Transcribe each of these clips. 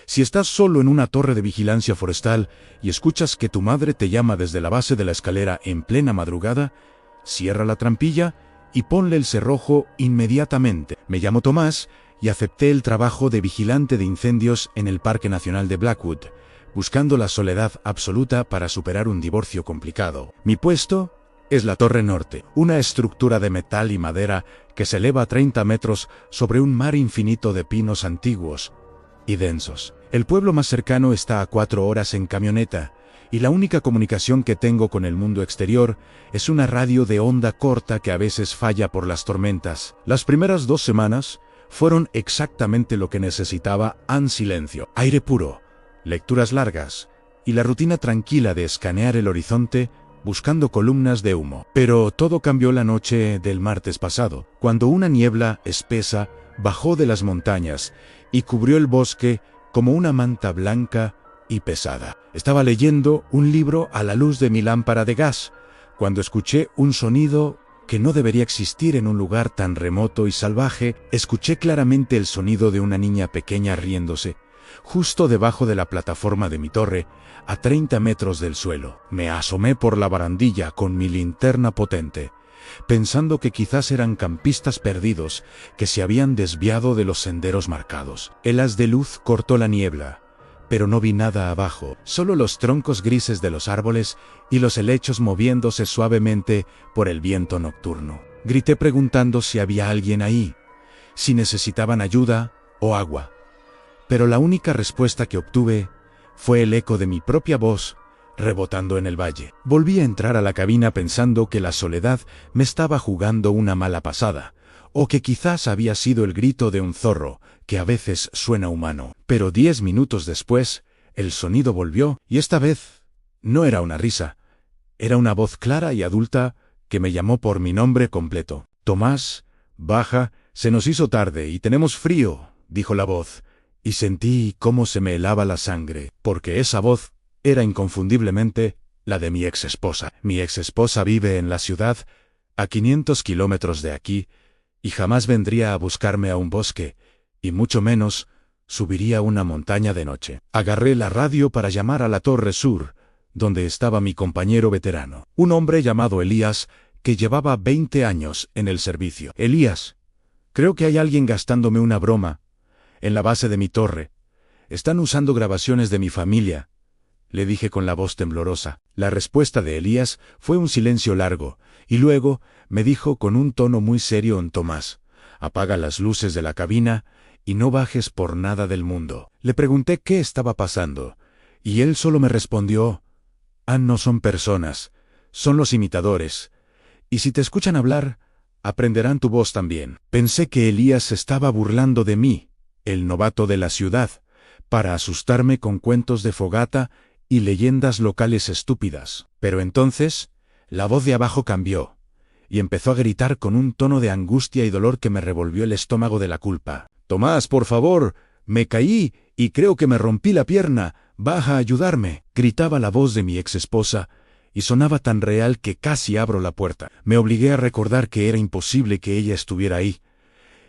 Si estás solo en una torre de vigilancia forestal y escuchas que tu madre te llama desde la base de la escalera en plena madrugada, cierra la trampilla y ponle el cerrojo inmediatamente. Me llamo Tomás y acepté el trabajo de vigilante de incendios en el Parque Nacional de Blackwood, buscando la soledad absoluta para superar un divorcio complicado. Mi puesto es la Torre Norte, una estructura de metal y madera que se eleva a 30 metros sobre un mar infinito de pinos antiguos y densos. El pueblo más cercano está a 4 horas en camioneta, y la única comunicación que tengo con el mundo exterior es una radio de onda corta que a veces falla por las tormentas. Las primeras 2 semanas fueron exactamente lo que necesitaba: silencio, aire puro, lecturas largas y la rutina tranquila de escanear el horizonte buscando columnas de humo. Pero todo cambió la noche del martes pasado, cuando una niebla espesa bajó de las montañas y cubrió el bosque como una manta blanca y pesada. Estaba leyendo un libro a la luz de mi lámpara de gas, cuando escuché un sonido que no debería existir en un lugar tan remoto y salvaje. Escuché claramente el sonido de una niña pequeña riéndose, justo debajo de la plataforma de mi torre, a 30 metros del suelo. Me asomé por la barandilla con mi linterna potente, pensando que quizás eran campistas perdidos que se habían desviado de los senderos marcados. El haz de luz cortó la niebla, pero no vi nada abajo, solo los troncos grises de los árboles y los helechos moviéndose suavemente por el viento nocturno. Grité preguntando si había alguien ahí, si necesitaban ayuda o agua. Pero la única respuesta que obtuve fue el eco de mi propia voz rebotando en el valle. Volví a entrar a la cabina pensando que la soledad me estaba jugando una mala pasada, o que quizás había sido el grito de un zorro, que a veces suena humano. Pero 10 minutos después, el sonido volvió, y esta vez no era una risa, era una voz clara y adulta que me llamó por mi nombre completo. «Tomás, baja, se nos hizo tarde y tenemos frío», dijo la voz, y sentí cómo se me helaba la sangre, porque esa voz era inconfundiblemente la de mi exesposa. Mi exesposa vive en la ciudad, a 500 kilómetros de aquí, y jamás vendría a buscarme a un bosque, y mucho menos subiría una montaña de noche. Agarré la radio para llamar a la Torre Sur, donde estaba mi compañero veterano, un hombre llamado Elías, que llevaba 20 años en el servicio. «Elías, creo que hay alguien gastándome una broma en la base de mi torre. Están usando grabaciones de mi familia», le dije con la voz temblorosa. La respuesta de Elías fue un silencio largo, y luego me dijo con un tono muy serio: «Tomás, apaga las luces de la cabina y no bajes por nada del mundo». Le pregunté qué estaba pasando, y él solo me respondió: «No son personas, son los imitadores, y si te escuchan hablar, aprenderán tu voz también». Pensé que Elías se estaba burlando de mí, el novato de la ciudad, para asustarme con cuentos de fogata y leyendas locales estúpidas. Pero entonces, la voz de abajo cambió, y empezó a gritar con un tono de angustia y dolor que me revolvió el estómago de la culpa. «Tomás, por favor, me caí y creo que me rompí la pierna, baja a ayudarme», gritaba la voz de mi exesposa, y sonaba tan real que casi abro la puerta. Me obligué a recordar que era imposible que ella estuviera ahí,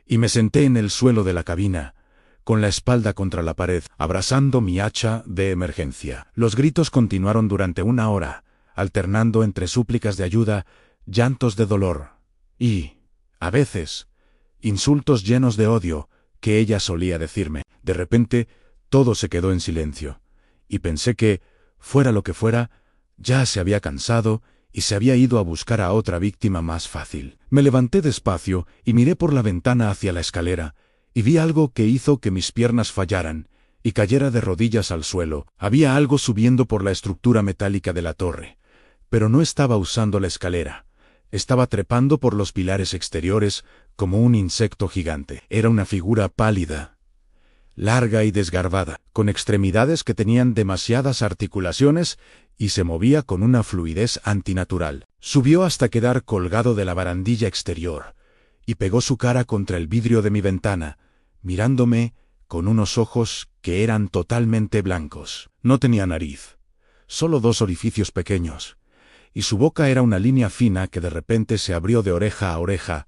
y me senté en el suelo de la cabina, con la espalda contra la pared, abrazando mi hacha de emergencia. Los gritos continuaron durante 1 hora, alternando entre súplicas de ayuda, llantos de dolor y, a veces, insultos llenos de odio que ella solía decirme. De repente, todo se quedó en silencio, y pensé que, fuera lo que fuera, ya se había cansado y se había ido a buscar a otra víctima más fácil. Me levanté despacio y miré por la ventana hacia la escalera, y vi algo que hizo que mis piernas fallaran y cayera de rodillas al suelo. Había algo subiendo por la estructura metálica de la torre, pero no estaba usando la escalera. Estaba trepando por los pilares exteriores como un insecto gigante. Era una figura pálida, larga y desgarbada, con extremidades que tenían demasiadas articulaciones y se movía con una fluidez antinatural. Subió hasta quedar colgado de la barandilla exterior y pegó su cara contra el vidrio de mi ventana, mirándome con unos ojos que eran totalmente blancos. No tenía nariz, solo 2 orificios pequeños, y su boca era una línea fina que de repente se abrió de oreja a oreja,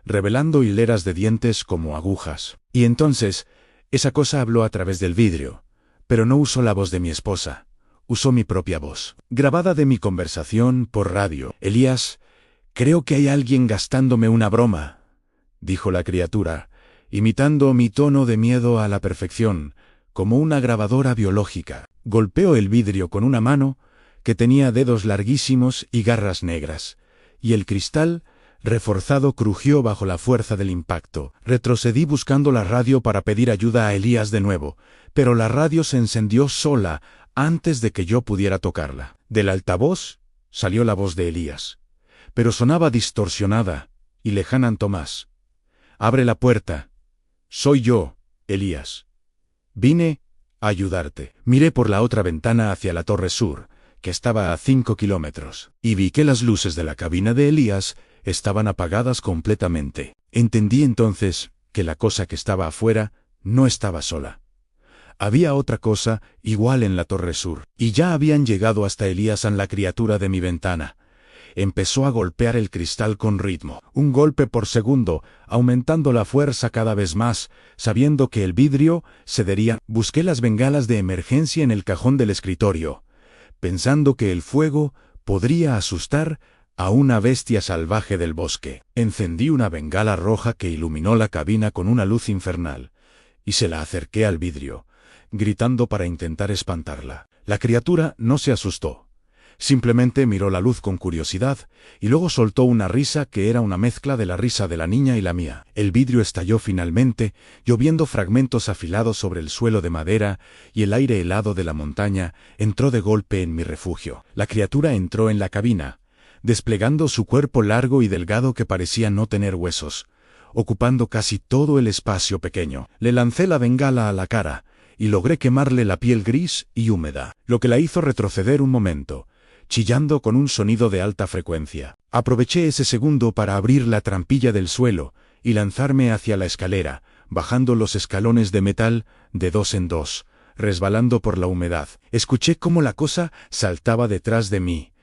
revelando hileras de dientes como agujas. Y entonces, esa cosa habló a través del vidrio, Pero no usó la voz de mi esposa. Usó mi propia voz, grabada de mi conversación por radio. Elías, creo que hay alguien gastándome una broma, dijo la criatura, imitando mi tono de miedo a la perfección, como una grabadora biológica. Golpeó el vidrio con una mano que tenía dedos larguísimos y garras negras, y el cristal, reforzado, crujió bajo la fuerza del impacto. Retrocedí buscando la radio para pedir ayuda a Elías de nuevo, pero la radio se encendió sola antes de que yo pudiera tocarla. Del altavoz salió la voz de Elías, pero sonaba distorsionada y lejana. Tomás, abre la puerta. Soy yo, Elías. Vine a ayudarte. Miré por la otra ventana hacia la torre sur, que estaba a 5 kilómetros, y vi que las luces de la cabina de Elías estaban apagadas completamente. Entendí entonces que la cosa que estaba afuera no estaba sola. Había otra cosa igual en la torre sur, y ya habían llegado hasta Elías en la criatura de mi ventana. Empezó a golpear el cristal con ritmo, un golpe por segundo, aumentando la fuerza cada vez más, sabiendo que el vidrio cedería. Busqué las bengalas de emergencia en el cajón del escritorio, pensando que el fuego podría asustar a una bestia salvaje del bosque. Encendí una bengala roja que iluminó la cabina con una luz infernal, y se la acerqué al vidrio, gritando para intentar espantarla. La criatura no se asustó. Simplemente miró la luz con curiosidad, y luego soltó una risa que era una mezcla de la risa de la niña y la mía. El vidrio estalló finalmente, lloviendo fragmentos afilados sobre el suelo de madera, y el aire helado de la montaña entró de golpe en mi refugio. La criatura entró en la cabina, desplegando su cuerpo largo y delgado que parecía no tener huesos, ocupando casi todo el espacio pequeño. Le lancé la bengala a la cara, y logré quemarle la piel gris y húmeda, lo que la hizo retroceder un momento, chillando con un sonido de alta frecuencia. Aproveché ese segundo para abrir la trampilla del suelo y lanzarme hacia la escalera, bajando los escalones de metal de 2 en 2, resbalando por la humedad. Escuché cómo la cosa saltaba detrás de mí,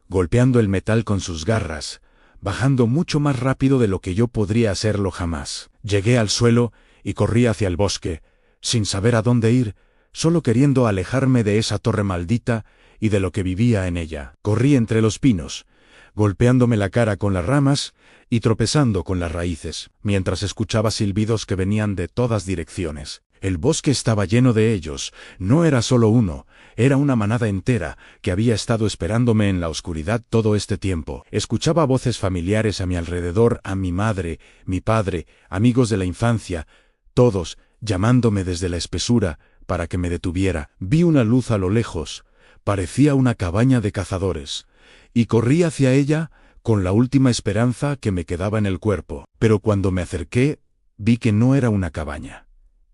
golpeando el metal con sus garras, bajando mucho más rápido de lo que yo podría hacerlo jamás. Llegué al suelo y corrí hacia el bosque, sin saber a dónde ir, solo queriendo alejarme de esa torre maldita y de lo que vivía en ella. Corrí entre los pinos, golpeándome la cara con las ramas y tropezando con las raíces, mientras escuchaba silbidos que venían de todas direcciones. El bosque estaba lleno de ellos. No era solo uno, era una manada entera que había estado esperándome en la oscuridad todo este tiempo. Escuchaba voces familiares a mi alrededor, a mi madre, mi padre, amigos de la infancia, todos llamándome desde la espesura para que me detuviera. Vi una luz a lo lejos, parecía una cabaña de cazadores, y corrí hacia ella con la última esperanza que me quedaba en el cuerpo. Pero cuando me acerqué, vi que no era una cabaña.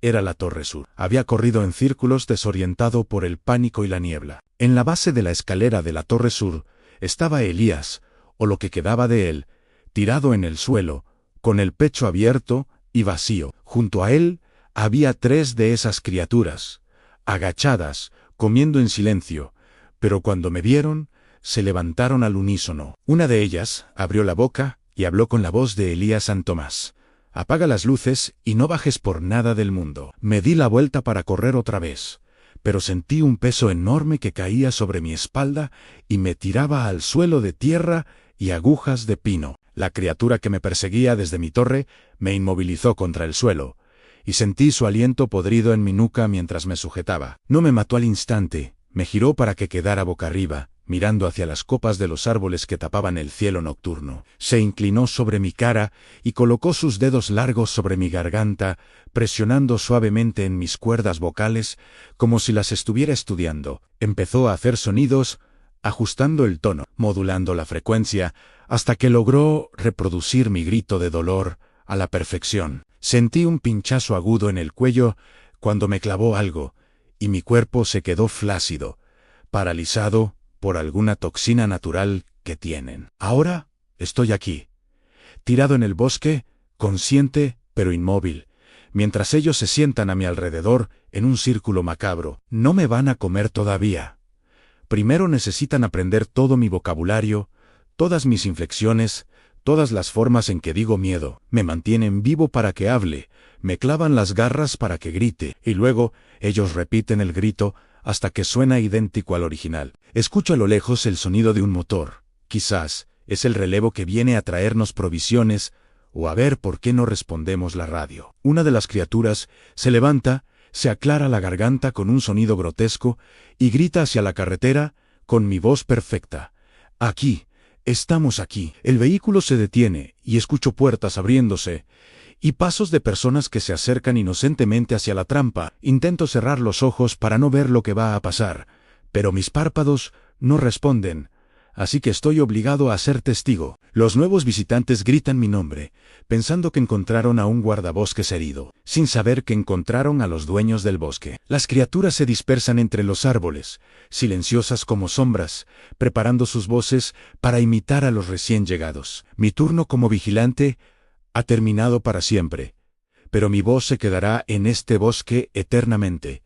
Era la torre sur. Había corrido en círculos desorientado por el pánico y la niebla. En la base de la escalera de la torre sur estaba Elías, o lo que quedaba de él, tirado en el suelo, con el pecho abierto y vacío. Junto a él había 3 de esas criaturas, agachadas, comiendo en silencio, pero cuando me vieron, se levantaron al unísono. Una de ellas abrió la boca y habló con la voz de Elías San Tomás. Apaga las luces y no bajes por nada del mundo. Me di la vuelta para correr otra vez, pero sentí un peso enorme que caía sobre mi espalda y me tiraba al suelo de tierra y agujas de pino. La criatura que me perseguía desde mi torre me inmovilizó contra el suelo, y sentí su aliento podrido en mi nuca mientras me sujetaba. No me mató al instante, me giró para que quedara boca arriba, mirando hacia las copas de los árboles que tapaban el cielo nocturno. Se inclinó sobre mi cara y colocó sus dedos largos sobre mi garganta, presionando suavemente en mis cuerdas vocales, como si las estuviera estudiando. Empezó a hacer sonidos, ajustando el tono, modulando la frecuencia, hasta que logró reproducir mi grito de dolor a la perfección. Sentí un pinchazo agudo en el cuello cuando me clavó algo, y mi cuerpo se quedó flácido, paralizado por alguna toxina natural que tienen. Ahora estoy aquí, tirado en el bosque, consciente pero inmóvil, mientras ellos se sientan a mi alrededor en un círculo macabro. No me van a comer todavía. Primero necesitan aprender todo mi vocabulario, todas mis inflexiones, Todas las formas en que digo miedo, me mantienen vivo para que hable, me clavan las garras para que grite, y luego, ellos repiten el grito hasta que suena idéntico al original. Escucho a lo lejos el sonido de un motor. Quizás es el relevo que viene a traernos provisiones, o a ver por qué no respondemos la radio. Una de las criaturas se levanta, se aclara la garganta con un sonido grotesco y grita hacia la carretera con mi voz perfecta. Aquí, estamos aquí. El vehículo se detiene y escucho puertas abriéndose y pasos de personas que se acercan inocentemente hacia la trampa. Intento cerrar los ojos para no ver lo que va a pasar, pero mis párpados no responden. Así que estoy obligado a ser testigo. Los nuevos visitantes gritan mi nombre, pensando que encontraron a un guardabosques herido, sin saber que encontraron a los dueños del bosque. Las criaturas se dispersan entre los árboles, silenciosas como sombras, preparando sus voces para imitar a los recién llegados. Mi turno como vigilante ha terminado para siempre, pero mi voz se quedará en este bosque eternamente,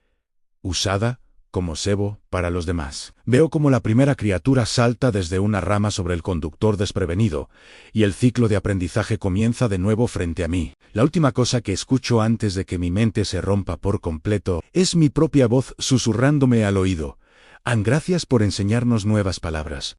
usada como cebo para los demás. Veo como la primera criatura salta desde una rama sobre el conductor desprevenido, y el ciclo de aprendizaje comienza de nuevo frente a mí. La última cosa que escucho antes de que mi mente se rompa por completo es mi propia voz susurrándome al oído. Gracias por enseñarnos nuevas palabras.